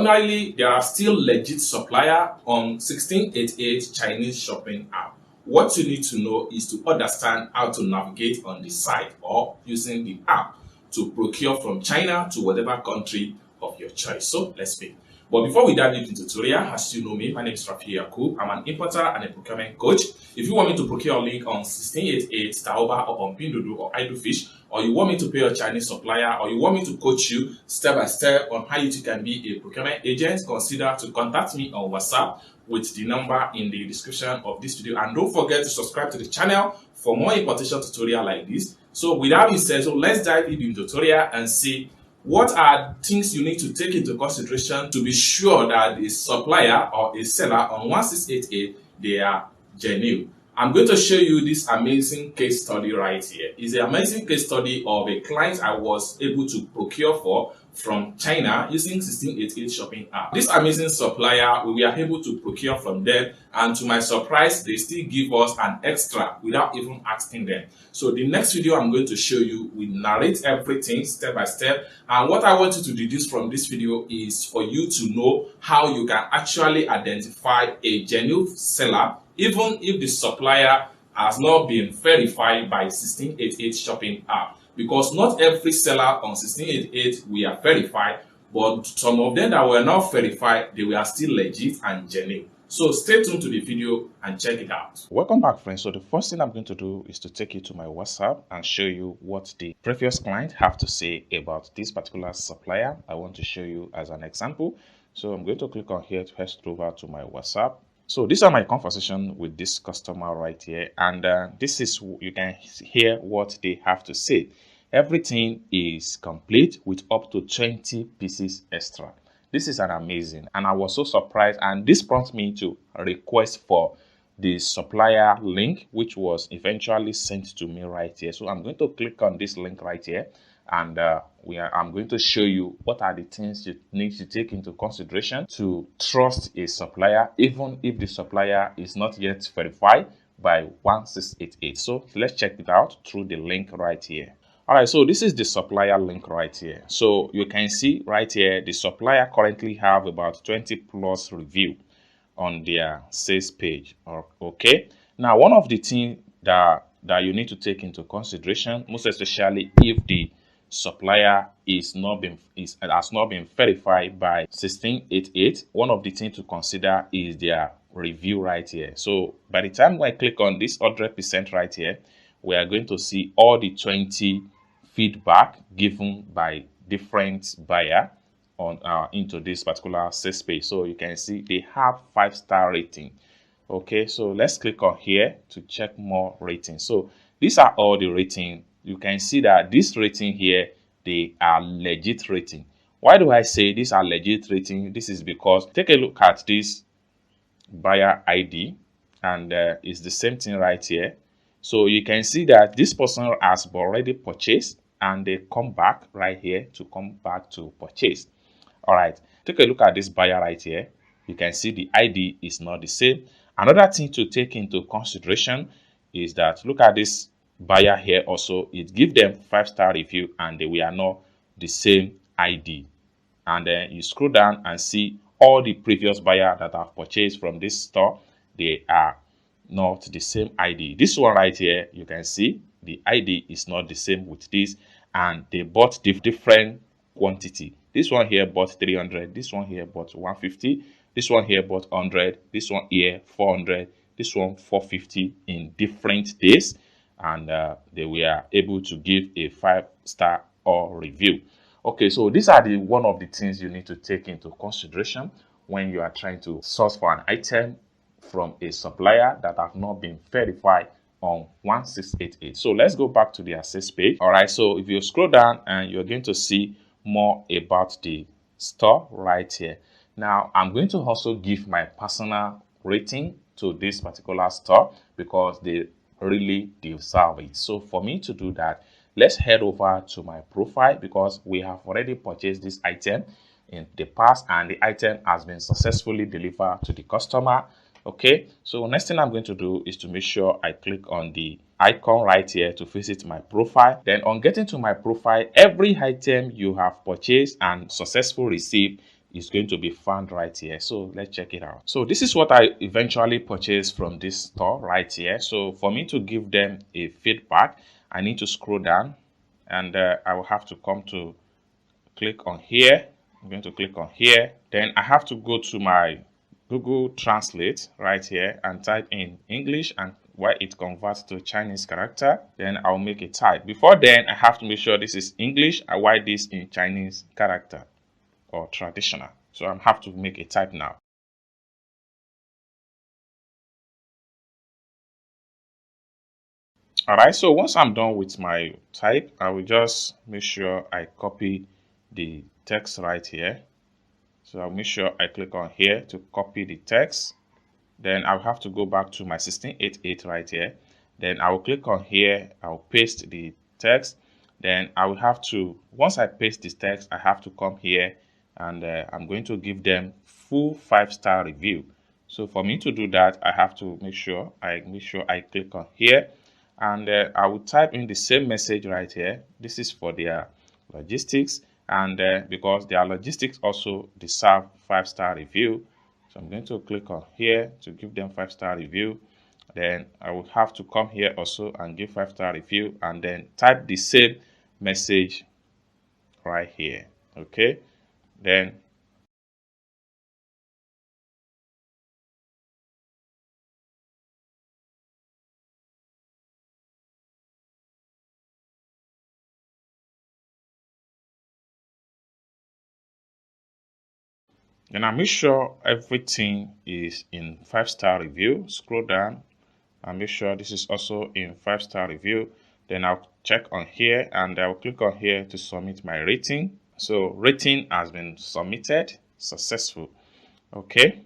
Ordinarily, there are still legit supplier on 1688 Chinese shopping app. What you need to know is to understand how to navigate on the site or using the app to procure from China to whatever country of your choice. So let's begin. But before we dive into the tutorial, as you know me, my name is Rafi Yakub. I'm an importer and a procurement coach. If you want me to procure a link on 1688, Taoba, or on Pinduoduo or Idlefish, or you want me to pay a Chinese supplier, or you want me to coach you step by step on how you can be a procurement agent, consider to contact me on WhatsApp with the number in the description of this video. And don't forget to subscribe to the channel for more importation tutorial like this. So without being said, let's dive into the tutorial and see what are things you need to take into consideration to be sure that a supplier or a seller on 1688 they are genuine. I'm going to show you this amazing case study right here. It's an amazing case study of a client I was able to procure for from China using 1688 shopping app. This amazing supplier, we were able to procure from them, and to my surprise, they still give us an extra without even asking them. So the next video I'm going to show you, we narrate everything step by step, and what I want you to deduce from this video is for you to know how you can actually identify a genuine seller even if the supplier has not been verified by 1688 shopping app. Because not every seller on 1688 we are verified, but some of them that were not verified, they were still legit and genuine. So stay tuned to the video and check it out. Welcome back, friends. So the first thing I'm going to do is to take you to my WhatsApp and show you what the previous client have to say about this particular supplier. I want to show you as an example. So I'm going to click on here to head over to my WhatsApp. So these are my conversation with this customer right here, and this is, you can hear what they have to say. Everything is complete with up to 20 pieces extra. This is an amazing, and I was so surprised, and this prompted me to request for the supplier link, which was eventually sent to me right here. So I'm going to click on this link right here, and I'm going to show you what are the things you need to take into consideration to trust a supplier, even if the supplier is not yet verified by 1688. So let's check it out through the link right here. All right, so this is the supplier link right here. So you can see right here, the supplier currently have about 20 plus review on their sales page. Okay, now one of the things that you need to take into consideration, most especially if the supplier has not been verified by 1688, one of the things to consider is their review right here. So by the time I click on this 100% right here, we are going to see all the 20 feedback given by different buyer on into this particular sales page. So you can see they have 5-star rating. Okay, so let's click on here to check more ratings. So these are all the rating. You can see that this rating here, they are legit rating. Why do I say these are legit rating? This is because take a look at this buyer ID, and it's the same thing right here. So you can see that this person has already purchased, and they come back right here to come back to purchase. All right, take a look at this buyer right here. You can see the ID is not the same. Another thing to take into consideration is that look at this buyer here also. It gives them 5-star review, and they were not the same ID. And then you scroll down and see all the previous buyer that have purchased from this store, they are not the same ID. This one right here, you can see the ID is not the same with this, and they bought different quantity. This one here bought 300, this one here bought 150, this one here bought 100, this one here 400, this one 450 in different days, and they were able to give a 5-star or review. Okay, so these are one of the things you need to take into consideration when you are trying to source for an item from a supplier that have not been verified on 1688. So let's go back to the access page. All right, so if you scroll down, and you're going to see more about the store right here. Now I'm going to also give my personal rating to this particular store because they really deserve it. So for me to do that, let's head over to my profile, because we have already purchased this item in the past and the item has been successfully delivered to the customer. Okay, so next thing I'm going to do is to make sure I click on the icon right here to visit my profile. Then on getting to my profile, every item you have purchased and successfully received, is going to be found right here. So let's check it out. So this is what I eventually purchased from this store right here. So for me to give them a feedback, I need to scroll down, and I will have to come to click on here. I'm going to click on here. Then I have to go to my Google Translate right here and type in English, and while it converts to Chinese character, then I'll make a type. Before then, I have to make sure this is English and why this in Chinese character or traditional. So I have to make a type now. Alright, so once I'm done with my type, I will just make sure I copy the text right here. So I'll make sure I click on here to copy the text. Then I'll have to go back to my 1688 right here. Then I will click on here, I'll paste the text. Then I will have to, once I paste this text, I have to come here and I'm going to give them full 5-star review. So for me to do that, I have to make sure I click on here, and I will type in the same message right here. This is for their logistics, and because their logistics also deserve 5-star review, so I'm going to click on here to give them 5-star review. Then I will have to come here also and give 5-star review, and then type the same message right here. Okay, then I make sure everything is in 5-star review. Scroll down and make sure this is also in 5-star review. Then I'll check on here and I'll click on here to submit my rating. So rating has been submitted, successful. Okay,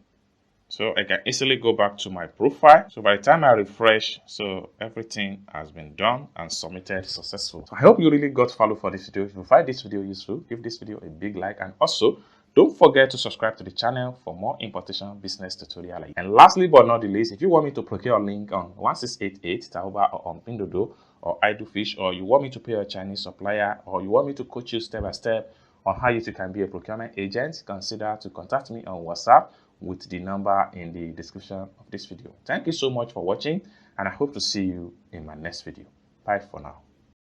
so I can easily go back to my profile. So by the time I refresh, so everything has been done and submitted successful. So I hope you really got value for this video. If you find this video useful, give this video a big like, and also don't forget to subscribe to the channel for more importation business tutorial. And lastly but not the least, if you want me to procure a link on 1688 Taoba or on Pindodo or Idlefish, or you want me to pay a Chinese supplier, or you want me to coach you step by step on how you can be a procurement agent, consider to contact me on WhatsApp with the number in the description of this video. Thank you so much for watching, and I hope to see you in my next video. Bye for now.